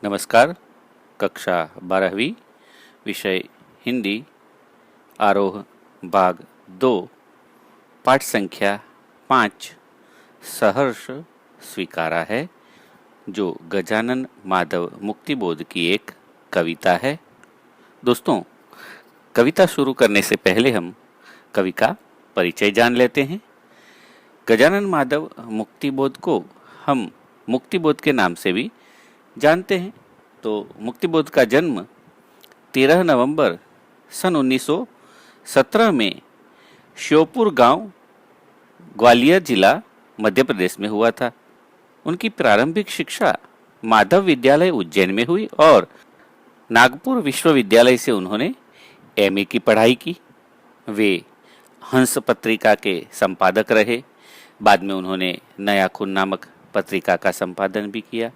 नमस्कार। कक्षा 12वीं, विषय हिंदी, आरोह भाग 2, पाठ संख्या 5 सहर्ष स्वीकारा है, जो गजानन माधव मुक्तिबोध की एक कविता है। दोस्तों, कविता शुरू करने से पहले हम कवि का परिचय जान लेते हैं। गजानन माधव मुक्तिबोध को हम मुक्तिबोध के नाम से भी जानते हैं। तो मुक्तिबोध का जन्म 13 नवंबर सन 1917 में श्योपुर गांव, ग्वालियर जिला, मध्य प्रदेश में हुआ था। उनकी प्रारंभिक शिक्षा माधव विद्यालय उज्जैन में हुई और नागपुर विश्वविद्यालय से उन्होंने एमए की पढ़ाई की। वे हंस पत्रिका के संपादक रहे। बाद में उन्होंने नया खून नामक पत्रिका का संपादन भी किया।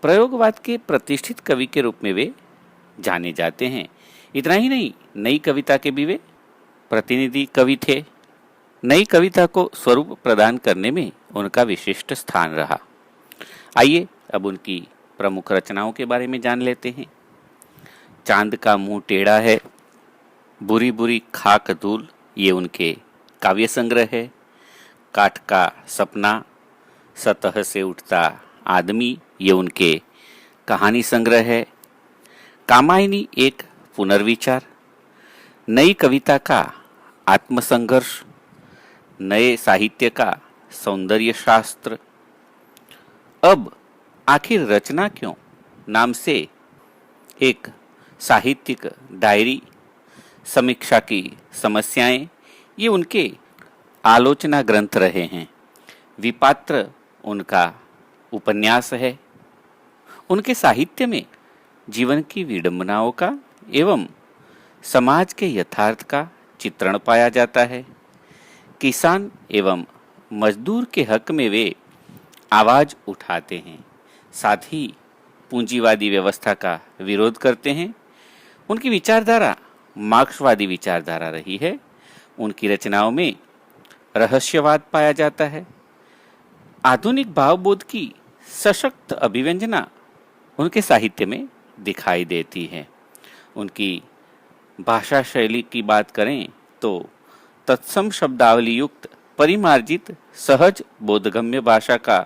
प्रयोगवाद के प्रतिष्ठित कवि के रूप में वे जाने जाते हैं। इतना ही नहीं, नई कविता के भी वे प्रतिनिधि कवि थे। नई कविता को स्वरूप प्रदान करने में उनका विशिष्ट स्थान रहा। आइए अब उनकी प्रमुख रचनाओं के बारे में जान लेते हैं। चांद का मुंह टेढ़ा है, बुरी बुरी खाक धूल, ये उनके काव्य संग्रह है। काठ का सपना, सतह से उठता आदमी, ये उनके कहानी संग्रह है। कामायनी एक पुनर्विचार, नई कविता का आत्मसंघर्ष, नए साहित्य का सौंदर्य शास्त्र। अब आखिर रचना क्यों नाम से एक साहित्यिक डायरी, समीक्षा की समस्याएं, ये उनके आलोचना ग्रंथ रहे हैं। विपात्र उनका उपन्यास है। उनके साहित्य में जीवन की विडंबनाओं का एवं समाज के यथार्थ का चित्रण पाया जाता है। किसान एवं मजदूर के हक में वे आवाज उठाते हैं, साथ ही पूंजीवादी व्यवस्था का विरोध करते हैं। उनकी विचारधारा मार्क्सवादी विचारधारा रही है। उनकी रचनाओं में रहस्यवाद पाया जाता है। आधुनिक भावबोध की सशक्त अभिव्यंजना उनके साहित्य में दिखाई देती है। उनकी भाषा शैली की बात करें तो तत्सम शब्दावली युक्त, परिमार्जित, सहज, बोधगम्य भाषा का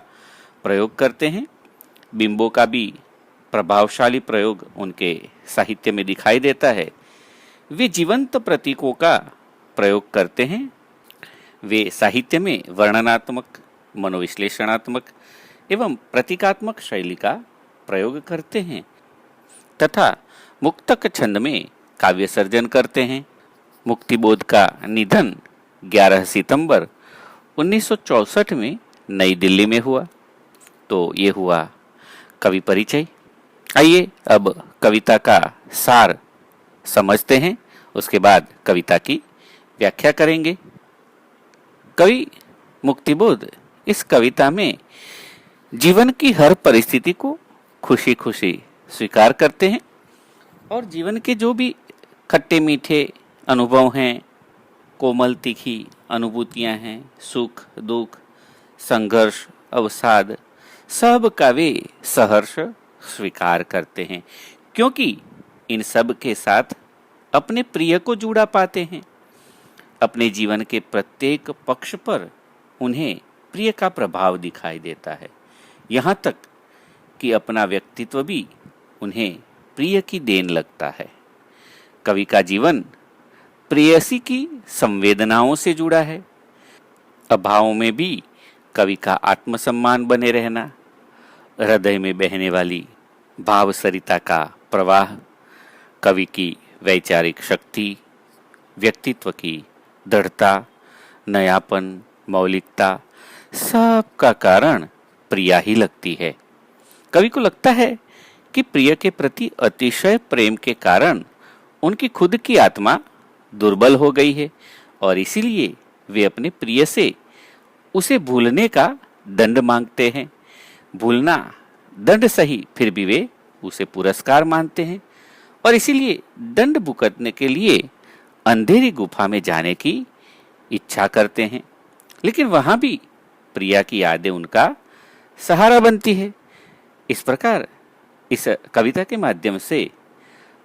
प्रयोग करते हैं। बिंबों का भी प्रभावशाली प्रयोग उनके साहित्य में दिखाई देता है। वे जीवंत प्रतीकों का प्रयोग करते हैं। वे साहित्य में वर्णनात्मक, मनोविश्लेषणात्मक एवं प्रतीकात्मक शैली का प्रयोग करते हैं तथा मुक्तक छंद में काव्य सर्जन करते हैं। मुक्तिबोध का निधन 11 सितंबर 1964 में नई दिल्ली में हुआ। तो ये हुआ कवि परिचय। आइए अब कविता का सार समझते हैं, उसके बाद कविता की व्याख्या करेंगे। कवि मुक्तिबोध इस कविता में जीवन की हर परिस्थिति को खुशी खुशी स्वीकार करते हैं और जीवन के जो भी खट्टे मीठे अनुभव हैं, कोमल तीखी अनुभूतियां हैं, सुख दुख, संघर्ष, अवसाद, सब का वे सहर्ष स्वीकार करते हैं, क्योंकि इन सब के साथ अपने प्रिय को जुड़ा पाते हैं। अपने जीवन के प्रत्येक पक्ष पर उन्हें प्रिय का प्रभाव दिखाई देता है। यहाँ तक कि अपना व्यक्तित्व भी उन्हें प्रिय की देन लगता है। कवि का जीवन प्रेयसी की संवेदनाओं से जुड़ा है। अभावों में भी कवि का आत्मसम्मान बने रहना, हृदय में बहने वाली भाव सरिता का प्रवाह, कवि की वैचारिक शक्ति, व्यक्तित्व की दृढ़ता, नयापन, मौलिकता, सब का कारण प्रिया ही लगती है। कवि को लगता है कि प्रिय के प्रति अतिशय प्रेम के कारण उनकी खुद की आत्मा दुर्बल हो गई है और इसीलिए वे अपने प्रिय से उसे भूलने का दंड मांगते हैं। भूलना दंड सही, फिर भी वे उसे पुरस्कार मानते हैं और इसीलिए दंड भुगतने के लिए अंधेरी गुफा में जाने की इच्छा करते हैं। लेकिन वहां भी प्रिया की यादें उनका सहारा बनती है। इस प्रकार इस कविता के माध्यम से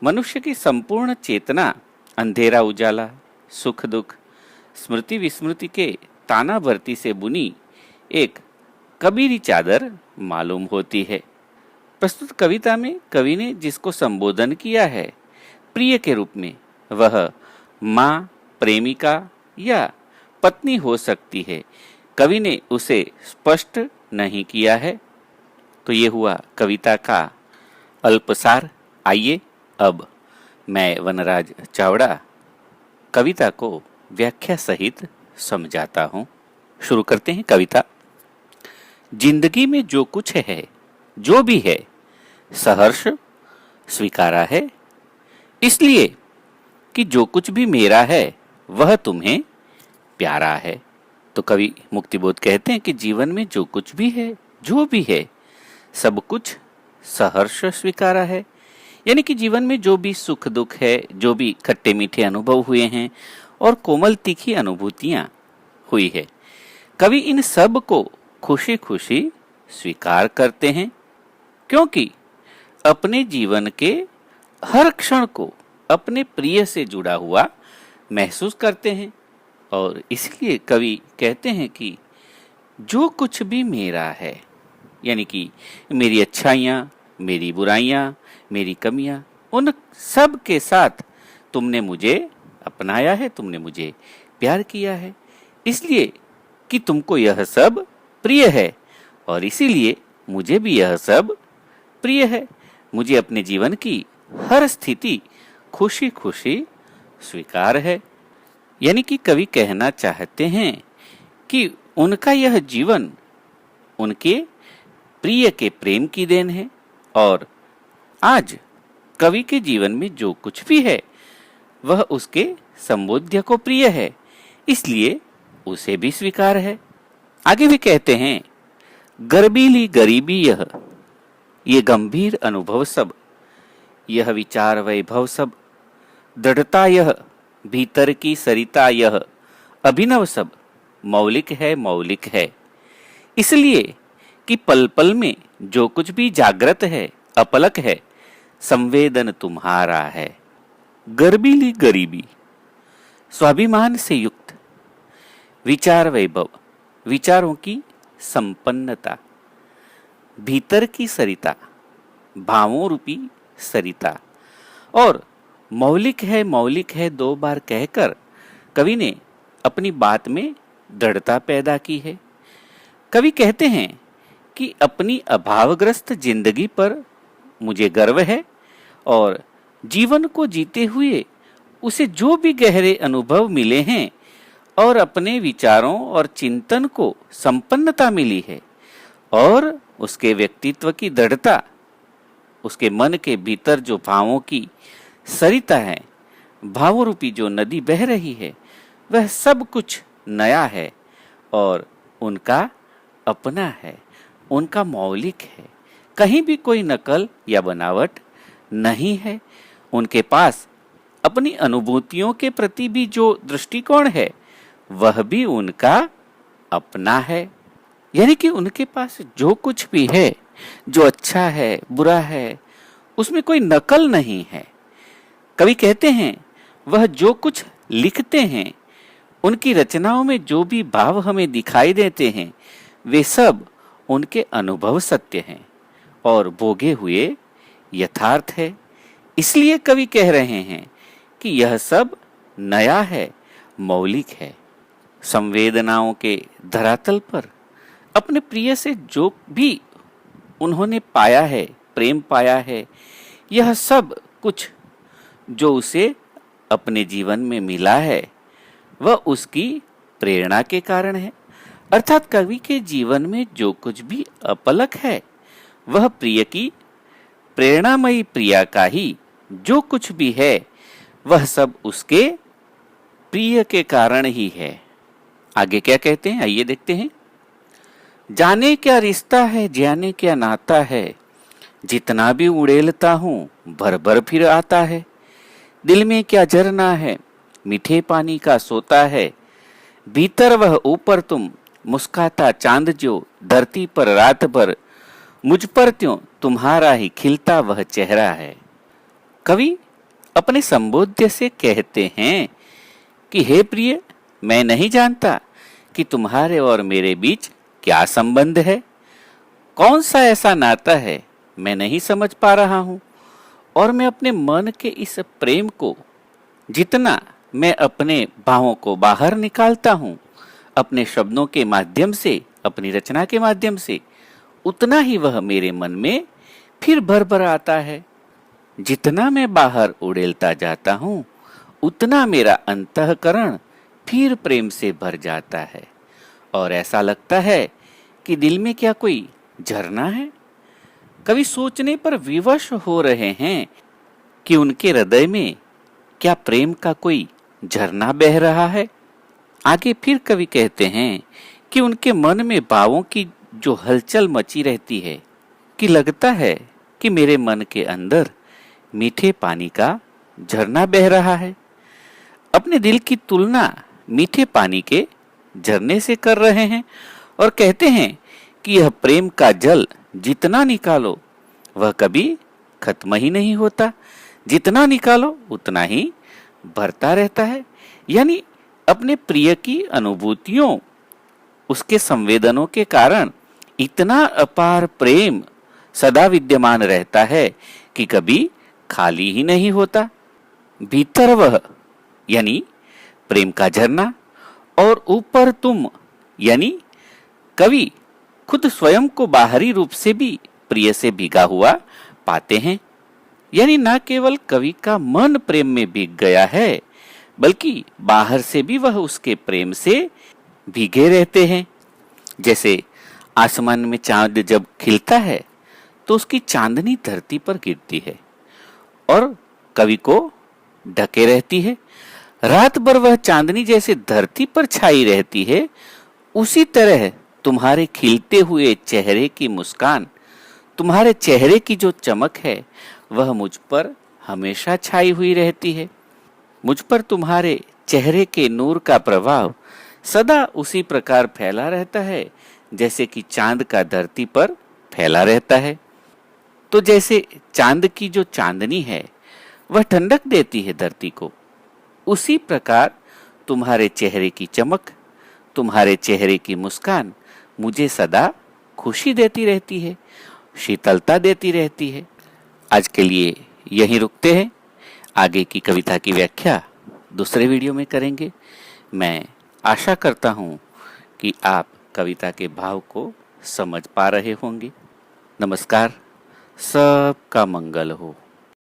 मनुष्य की संपूर्ण चेतना अंधेरा उजाला, सुख दुख, स्मृति विस्मृति के ताना भर्ती से बुनी एक कबीरी चादर मालूम होती है। प्रस्तुत कविता में कवि ने जिसको संबोधन किया है प्रिय के रूप में, वह माँ, प्रेमिका या पत्नी हो सकती है। कवि ने उसे स्पष्ट नहीं किया है। तो ये हुआ कविता का अल्पसार। आइए अब मैं वनराज चावड़ा कविता को व्याख्या सहित समझाता हूँ। शुरू करते हैं कविता। जिंदगी में जो कुछ है, जो भी है, सहर्ष स्वीकारा है, इसलिए कि जो कुछ भी मेरा है वह तुम्हें प्यारा है। तो कवि मुक्तिबोध कहते हैं कि जीवन में जो कुछ भी है, जो भी है, सब कुछ सहर्ष स्वीकारा है। यानी कि जीवन में जो भी सुख दुख है, जो भी खट्टे मीठे अनुभव हुए हैं और कोमल तीखी अनुभूतियां हुई है, कवि इन सब को खुशी खुशी स्वीकार करते हैं, क्योंकि अपने जीवन के हर क्षण को अपने प्रिय से जुड़ा हुआ महसूस करते हैं। और इसलिए कवि कहते हैं कि जो कुछ भी मेरा है, यानी कि मेरी अच्छाइयाँ, मेरी बुराइयाँ, मेरी कमियाँ, उन सब के साथ तुमने मुझे अपनाया है, तुमने मुझे प्यार किया है, इसलिए कि तुमको यह सब प्रिय है और इसीलिए मुझे भी यह सब प्रिय है। मुझे अपने जीवन की हर स्थिति खुशी खुशी स्वीकार है। यानी कि कवि कहना चाहते हैं कि उनका यह जीवन उनके प्रिय के प्रेम की देन है और आज कवि के जीवन में जो कुछ भी है वह उसके संबोध्य को प्रिय है, इसलिए उसे भी स्वीकार है। आगे भी कहते हैं, गर्बीली गरीबी यह, ये गंभीर अनुभव सब, यह विचार वैभव सब, दृढ़ता यह, भीतर की सरिता यह, अभिनव सब, मौलिक है, मौलिक है। इसलिए कि पल पल में जो कुछ भी जागृत है, अपलक है, संवेदन तुम्हारा है। गर्बीली गरीबी, स्वाभिमान से युक्त, विचार वैभव, विचारों की संपन्नता, भीतर की सरिता, भावों रूपी सरिता, और मौलिक है दो बार कहकर कवि ने अपनी बात में दृढ़ता पैदा की है। कवि कहते हैं कि अपनी अभावग्रस्त जिंदगी पर मुझे गर्व है और जीवन को जीते हुए उसे जो भी गहरे अनुभव मिले हैं और अपने विचारों और चिंतन को संपन्नता मिली है और उसके व्यक्तित्व की दृढ़ता, उसके मन के भीतर जो भावों की सरिता है, भावों रूपी जो नदी बह रही है, वह सब कुछ नया है और उनका अपना है, उनका मौलिक है। कहीं भी कोई नकल या बनावट नहीं है। उनके पास अपनी अनुभूतियों के प्रति भी जो दृष्टिकोण है वह भी उनका अपना है। यानी कि उनके पास जो कुछ भी है, जो अच्छा है, बुरा है, उसमें कोई नकल नहीं है। कवि कहते हैं वह जो कुछ लिखते हैं, उनकी रचनाओं में जो भी भाव हमें दिखाई देते हैं, वे सब उनके अनुभव सत्य हैं और भोगे हुए यथार्थ है। इसलिए कवि कह रहे हैं कि यह सब नया है, मौलिक है। संवेदनाओं के धरातल पर अपने प्रिय से जो भी उन्होंने पाया है, प्रेम पाया है, यह सब कुछ जो उसे अपने जीवन में मिला है वह उसकी प्रेरणा के कारण है। अर्थात कवि के जीवन में जो कुछ भी अपलक है वह प्रिय की प्रेरणामयी प्रिया का ही जो कुछ भी है वह सब उसके प्रिय के कारण ही है। आगे क्या कहते हैं, आइए देखते हैं। जाने क्या रिश्ता है, जाने क्या नाता है, जितना भी उड़ेलता हूँ भर भर फिर आता है। दिल में क्या झरना है, मीठे पानी का सोता है, भीतर वह ऊपर तुम मुस्काता चांद जो, धरती पर रात भर मुझ पर त्यों तुम्हारा ही खिलता वह चेहरा है। कवि अपने संबोध्य से कहते हैं कि हे प्रिय, मैं नहीं जानता कि तुम्हारे और मेरे बीच क्या संबंध है, कौन सा ऐसा नाता है, मैं नहीं समझ पा रहा हूं। और मैं अपने मन के इस प्रेम को जितना मैं अपने भावों को बाहर निकालता हूं, अपने शब्दों के माध्यम से, अपनी रचना के माध्यम से, उतना ही वह मेरे मन में फिर भर आता है। जितना मैं बाहर उड़ेलता जाता हूं, उतना मेरा अंतःकरण फिर प्रेम से भर जाता है और ऐसा लगता है कि दिल में क्या कोई झरना है। कवि सोचने पर विवश हो रहे हैं कि उनके हृदय में क्या प्रेम का कोई झरना बह रहा है। आगे फिर कवि कहते हैं कि उनके मन में भावों की जो हलचल मची रहती है, कि लगता है कि मेरे मन के अंदर मीठे पानी का झरना बह रहा है। अपने दिल की तुलना मीठे पानी के झरने से कर रहे हैं और कहते हैं कि यह प्रेम का जल जितना निकालो वह कभी खत्म ही नहीं होता, जितना निकालो उतना ही भरता रहता है। यानी अपने प्रिय की अनुभूतियों, उसके संवेदनों के कारण इतना अपार प्रेम सदा विद्यमान रहता है कि कभी खाली ही नहीं होता। भीतर वह यानी प्रेम का झरना और ऊपर तुम यानी कवि खुद स्वयं को बाहरी रूप से भी प्रिय से भीगा हुआ पाते हैं। यानी न केवल कवि का मन प्रेम में भीग गया है, बल्कि बाहर से भी वह उसके प्रेम से भीगे रहते हैं। जैसे आसमान में चांद जब खिलता है तो उसकी चांदनी धरती पर गिरती है और कवि को ढके रहती है। रात भर वह चांदनी जैसे धरती पर छाई रहती है, उसी तरह तुम्हारे खिलते हुए चेहरे की मुस्कान, तुम्हारे चेहरे की जो चमक है वह मुझ पर हमेशा छाई हुई रहती है। मुझ पर तुम्हारे चेहरे के नूर का प्रभाव सदा उसी प्रकार फैला रहता है जैसे कि चांद का धरती पर फैला रहता है। तो जैसे चांद की जो चांदनी है वह ठंडक देती है धरती को, उसी प्रकार तुम्हारे चेहरे की चमक, तुम्हारे चेहरे की मुस्कान मुझे सदा खुशी देती रहती है, शीतलता देती रहती है। आज के लिए यहीं रुकते हैं। आगे की कविता की व्याख्या दूसरे वीडियो में करेंगे। मैं आशा करता हूं कि आप कविता के भाव को समझ पा रहे होंगे। नमस्कार, सबका मंगल हो।